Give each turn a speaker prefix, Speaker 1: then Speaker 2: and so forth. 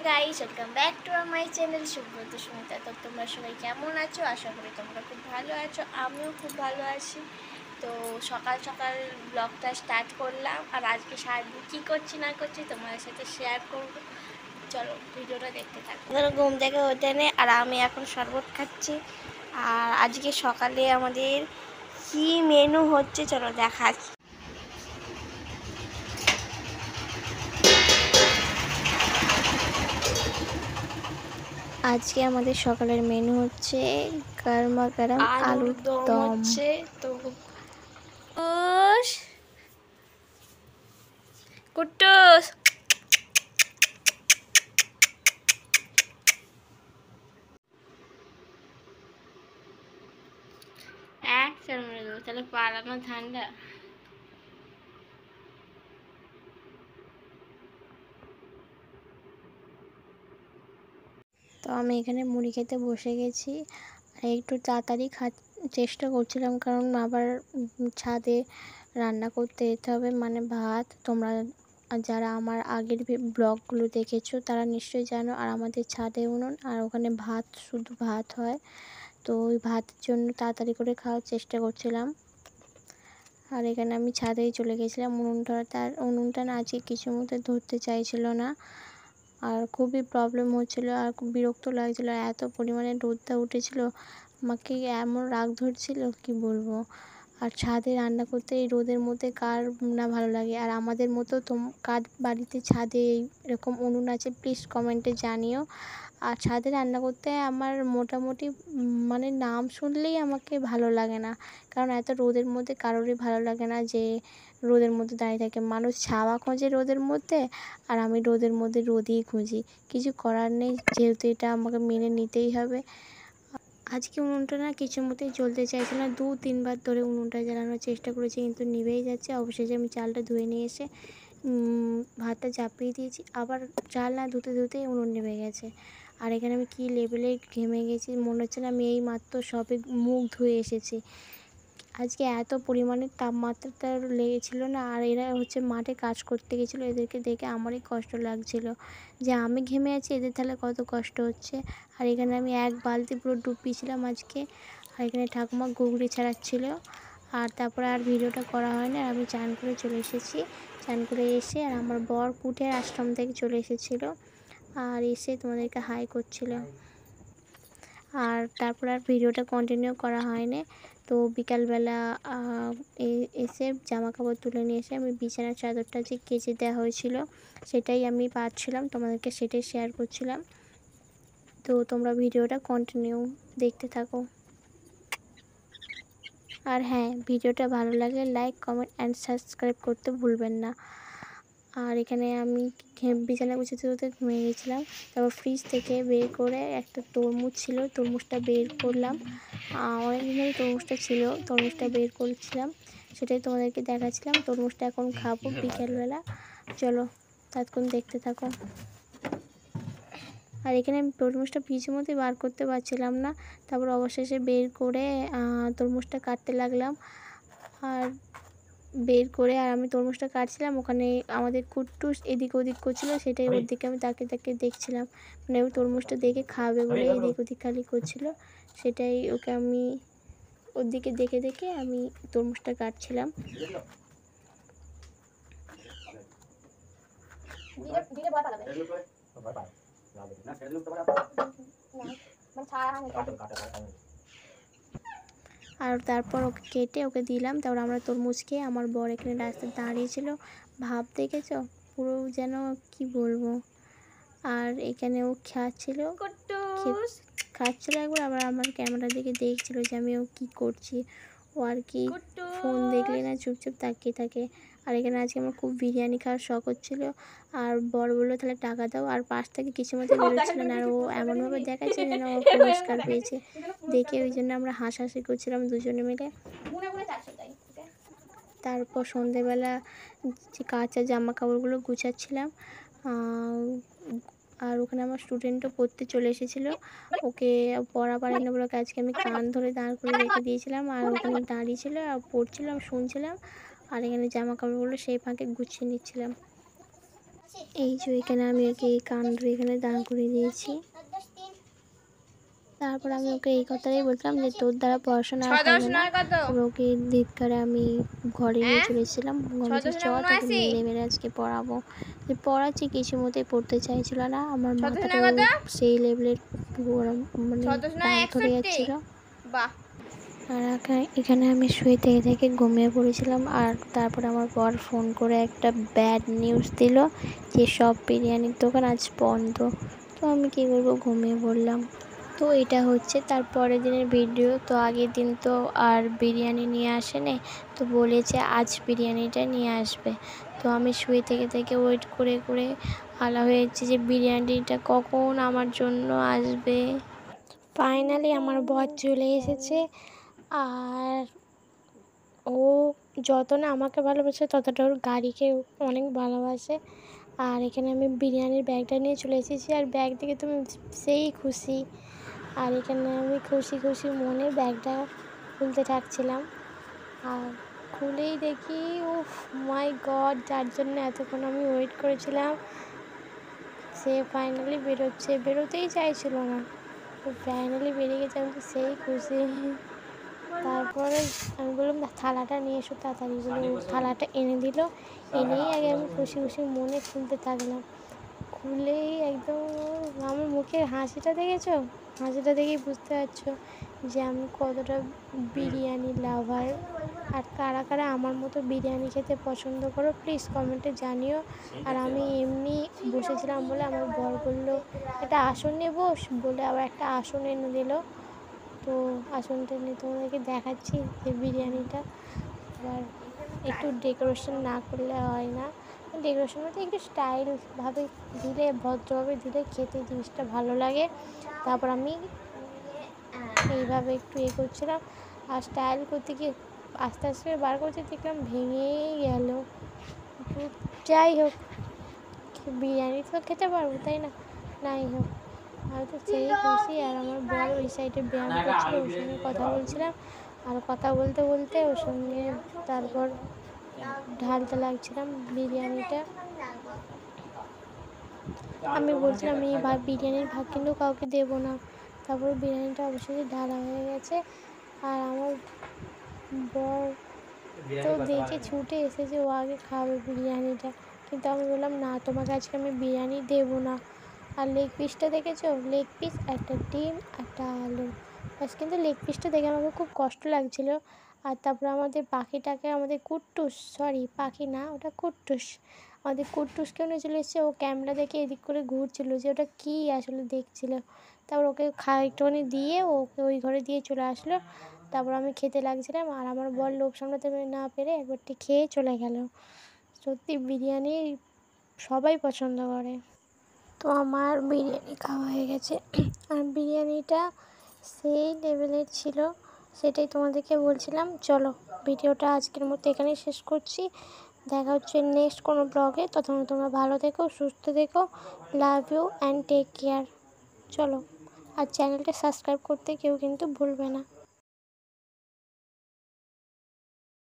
Speaker 1: Guys, welcome back to my channel Subrata Sumita. তো তোমরা সবাই কেমন আছো? আশা করি তোমরা খুব ভালো আছো, আমিও খুব ভালো আছি। তো সকাল সকাল ব্লগটা স্টার্ট করলাম, আর আজকে সারাদিন কী করছি না করছি তোমাদের সাথে শেয়ার করবো। চলো ভিডিওটা দেখতে থাকো। ধরো ঘুম থেকে ওঠে নে, আর আমি এখন শরবত খাচ্ছি। আর আজকে সকালে আমাদের কি মেনু হচ্ছে চলো দেখাচ্ছি। আজকে আমাদের সকালের মেনু হচ্ছে গরমা গরম আলুর দম হচ্ছে। তো কুট্টুস এক চার মেরে দেবো, তাহলে পালানো ঠান্ডা। তো আমি এখানে মুড়ি খেতে বসে গেছি, আর একটু তাড়াতাড়ি চেষ্টা করছিলাম, কারণ আবার ছাদে রান্না করতে যেতে হবে, মানে ভাত। তোমরা যারা আমার আগের ব্লগগুলো দেখেছো তারা নিশ্চয়ই জানো। আর আমাদের ছাদে উনুন, আর ওখানে ভাত, শুধু ভাত হয়। তো ওই ভাতের জন্য তাড়াতাড়ি করে খাওয়ার চেষ্টা করছিলাম। আর এখানে আমি ছাদেই চলে গেছিলাম। উনুনটা না আজকে কিছু মতো ধরতে চাইছিল না, আর খুবই প্রবলেম হচ্ছিলো, আর খুব বিরক্ত লাগছিলো। এত পরিমাণে রোদটা উঠেছিল, আমাকে এমন রাগ ধরছিল কি বলবো। আর ছাদে রান্না করতে এই রোদের মধ্যে কার না ভালো লাগে। আর আমাদের মতো কার বাড়িতে ছাদে এরকম উনুন আছে প্লিজ কমেন্টে জানিও। আর ছাদে রান্না করতে আমার মোটামুটি মানে নাম শুনলেই আমাকে ভালো লাগে না, কারণ এত রোদের মধ্যে কারোরই ভালো লাগে না যে রোদের মধ্যে দাঁড়িয়ে থাকে। মানুষ ছাওয়া খোঁজে রোদের মধ্যে, আর আমি রোদের মধ্যে রোদই খুঁজি। কিছু করার নেই, যেহেতু এটা আমাকে মেনে নিতেই হবে। আজকে উনুনটা না কিছু মতেই জ্বলতে চাইছে না। 2-3 বার ধরে উনুনটা জ্বালানোর চেষ্টা করেছি, কিন্তু নিভেই যাচ্ছে। অবশেষে আমি চালটা ধুয়ে নিয়ে এসে ভাতটা চাপিয়ে দিয়েছি। আবার চাল না ধুতে ধুতেই উনুন নেমে গেছে। আর এখানে আমি কী লেভেলে ঘেমে গেছি, মনে হচ্ছে না আমি এই মাত্র সবে মুখ ধুয়ে এসেছি। আজকে এত পরিমাণে তাপমাত্রাটা লেগেছিলো না। আর এরা হচ্ছে মাঠে কাজ করতে গেছিলো, এদেরকে দেখে আমারই কষ্ট লাগছিলো যে আমি ঘেমে আছি, এদের তাহলে কত কষ্ট হচ্ছে। আর এখানে আমি এক বালতি পুরো ডুবিয়েছিলাম আজকে। আর এখানে ঠাকুমা গুগড়ি ছাড়াচ্ছিল। আর তারপরে আর ভিডিওটা করা হয় না। আর আমি চান করে চলে এসেছি। চান করে এসে আর আমার বর কুঠের আশ্রম থেকে চলে এসেছিলো, আর এসে তোমাদেরকে হাই করছিল। আর তারপর আর ভিডিওটা কন্টিনিউ করা হয়নি। তো বিকালবেলা এসে জামা কাপড় তুলে নিয়ে এসে আমি বিছানার চাদরটা যে কেচে দেওয়া হয়েছিল সেটাই আমি পাচ্ছিলাম, তোমাদেরকে সেটাই শেয়ার করছিলাম। তো তোমরা ভিডিওটা কন্টিনিউ দেখতে থাকো। আর হ্যাঁ, ভিডিওটা ভালো লাগলে লাইক, কমেন্ট অ্যান্ড সাবস্ক্রাইব করতে ভুলবেন না। আর এখানে আমি বিছানা গুছাতে ঘুমিয়ে গেছিলাম। তারপর ফ্রিজ থেকে বের করে একটা তরমুজ ছিল, তরমুজটা বের করলাম। অনেকদিন ধরে তরমুজটা ছিল, তরমুজটা বের করছিলাম, সেটাই তোমাদেরকে দেখাচ্ছিলাম। তরমুজটা এখন খাবো বিকেলবেলা। চলো ততক্ষণ দেখতে থাকো। আর এখানে আমি তরমুজটা পিছু মধ্যে বার করতে পারছিলাম না, তারপর অবশেষে বের করে তরমুজটা কাটতে লাগলাম। আর বের করে আর আমি তরমুজটা কাটছিলাম, ওখানে আমাদের কুট্টুস এদিক ওদিক করছিলো, সেটাই ওর দিকে আমি তাকে তাকে দেখছিলাম। মানে ওই তরমুজটা দেখে খাবে বলে এদিক ওদিক খালি করছিলো, সেটাই ওকে আমি ওর দিকে দেখে দেখে আমি তরমুজটা কাটছিলাম। আর তারপর ওকে কেটে ওকে দিলাম। তারপর আমরা তরমুজ খেয়ে আমার বর এখানে রাস্তায় দাঁড়িয়েছিল, ভাব দেখেছো পুরো যেন কি বলবো। আর এখানে ও খাচ্ছিল একবার, আবার আমার ক্যামেরা দিকে দেখছিল যে আমি ও কী করছি। ও আর কি ফোন দেখলে না চুপচাপ তাকিয়ে থাকে। আর এখানে আজকে আমার খুব বিরিয়ানি খাওয়ার শখ হচ্ছিলো, আর বর বললো তাহলে টাকা দাও। আর পাশ থেকে কিছু মতো বেরোচ্ছিল না, আর ও এমনভাবে দেখাচ্ছে যেন ও পুরস্কার পেয়েছে। দেখে ওই জন্য আমরা হাসাহাসি করছিলাম দুজনে মিলে। তারপর সন্ধেবেলা যে কাঁচা জামা কাপড়গুলো গুছাচ্ছিলাম। আর ওখানে আমার স্টুডেন্টও পড়তে চলে এসেছিলো, ওকে পড়া পারেনি বলে আজকে আমি কান ধরে দাঁড় করে রেখে দিয়েছিলাম। আর ওখানে দাঁড়িয়েছিল আর পড়ছিলাম, শুনছিলাম। আর এখানে জামা কাপড়গুলো সেই ফাঁকে গুছিয়ে নিচ্ছিলাম। এই যে এখানে আমি ওকে এই কাণ্ড এখানে দাঁড় করিয়ে দিয়েছি। তারপর আমি ওকে এই কথাটাই বললাম যে তোর দ্বারা পড়াশোনা আর হবে না। তারপর ওকে ধিক্কারে আমি ঘরে নিয়ে চলেছিলাম। বলছি চ তোকে মেরে মেরে আজকে পড়াবো। পড়াচ্ছি কিছু মতেই পড়তে চাইছিল না। আমার মাথাটাও সেই লেভেলের গরম মানে রাগ ধরে যাচ্ছিলো। আর এখানে আমি শুয়ে থেকে থেকে ঘুমিয়ে পড়েছিলাম। আর তারপর আমার বর ফোন করে একটা ব্যাড নিউজ দিল যে সব বিরিয়ানির দোকান আজ বন্ধ। তো আমি কী করবো, ঘুমিয়ে পড়লাম। তো এটা হচ্ছে তার পরের দিনের ভিডিও। তো আগের দিন তো আর বিরিয়ানি নিয়ে আসেনি, তো বলেছে আজ বিরিয়ানিটা নিয়ে আসবে। তো আমি শুয়ে থেকে থেকে ওয়েট করে করে আলা হয়েছে যে বিরিয়ানিটা কখন আমার জন্য আসবে। ফাইনালি আমার বর চলে এসেছে। আর ও যত না আমাকে ভালোবাসে ততটা ওর গাড়িকে অনেক ভালোবাসে। আর এখানে আমি বিরিয়ানির ব্যাগটা নিয়ে চলে এসেছি। আর ব্যাগ দেখে তুমি সেই খুশি। আর এখানে আমি খুশি খুশি মনে ব্যাগটা খুলতে থাকছিলাম। আর খুলেই দেখি উফ মাই গড, যার জন্য এতক্ষণ আমি ওয়েট করেছিলাম সে ফাইনালি বেরোতেই চাইছিল না। তো ফাইনালি বেরিয়ে গেছে, আমি তো সেই খুশি। তারপরে আমি বললাম থালাটা নিয়ে এসো তাড়াতাড়ি, বলে ও থালাটা এনে দিল। এনেই আগে আমি খুশি খুশি মনে খুলতে থাকলাম। খুলেই একদম আমার মুখের হাসিটা দেখেছো? হাসিটা দেখেই বুঝতে পারছো যে আমি কতটা বিরিয়ানি লাভার। আর কারা কারা আমার মতো বিরিয়ানি খেতে পছন্দ করো প্লিজ কমেন্টে জানিও। আর আমি এমনি বসেছিলাম বলে আমার বর বললো একটা আসন নিয়ে বস, বলে আবার একটা আসন এনে দিল। তো আসনটা নিয়ে তোমাদেরকে দেখাচ্ছি যে বিরিয়ানিটা। এবার একটু ডেকোরেশন না করলে হয় না। ডেকোরেশন বলতে একটু স্টাইলভাবে দিলে, ভদ্রভাবে দিলে খেতে জিনিসটা ভালো লাগে। তারপর আমি এইভাবে একটু করছিলাম। আর স্টাইল করতে গিয়ে আস্তে আস্তে বার করতে দেখলাম ভেঙেই গেল। যাই হোক, বিরিয়ানি তো খেতে পারবো তাই না? নাই হোক, আমি তো সেই খুশি। আর আমার বর ওই সাইডে ব্যায়াম করছিল, ওর সঙ্গে কথা বলছিলাম। আর কথা বলতে বলতে ওর সঙ্গে তারপর ঢালতে লাগছিলাম বিরিয়ানিটা। আমি বলছিলাম এই বিরিয়ানির ভাগ কিন্তু কাউকে দেবো না। তারপর বিরিয়ানিটা অবশ্যই ঢালা হয়ে গেছে। আর আমার বর তো দেখে ছুটে এসেছে, ও আগে খাবে বিরিয়ানিটা। কিন্তু আমি বললাম না, তোমাকে আজকে আমি বিরিয়ানি দেবো না। আর লেগ পিসটা দেখেছো? লেগ পিস, একটা ডিম, একটা আলু, ব্যাস। কিন্তু লেগ পিসটা দেখে আমাকে খুব কষ্ট লাগছিলো। আর তারপরে আমাদের পাখিটাকে, আমাদের কুট্টুস, সরি পাখি না ওটা কুট্টুস, আমাদের কুট্টুসকেও নিয়ে চলে এসেছে। ও ক্যামেরা দেখে এদিক করে ঘুরছিল যে ওটা কী আসলে দেখছিল। তারপর ওকে একটুখানি দিয়ে ওকে ওই ঘরে দিয়ে চলে আসলো। তারপর আমি খেতে লাগছিলাম। আর আমার বর লোভ সামলাতে না পেরে একবারটি খেয়ে চলে গেল। সত্যি বিরিয়ানি সবাই পছন্দ করে। তো আমার বিরিয়ানি খাওয়া হয়ে গেছে। আর বিরিয়ানিটা সেই লেভেলের ছিল, সেটাই তোমাদেরকে বলছিলাম। চলো ভিডিওটা আজকের মতো এখানেই শেষ করছি। দেখা হচ্ছে নেক্সট কোনো ব্লগে। ততক্ষণ তোমরা ভালো থেকো, সুস্থ থেকো। Love you and take care. চলো, আর চ্যানেলটা সাবস্ক্রাইব করতে কেউ কিন্তু ভুলবে না।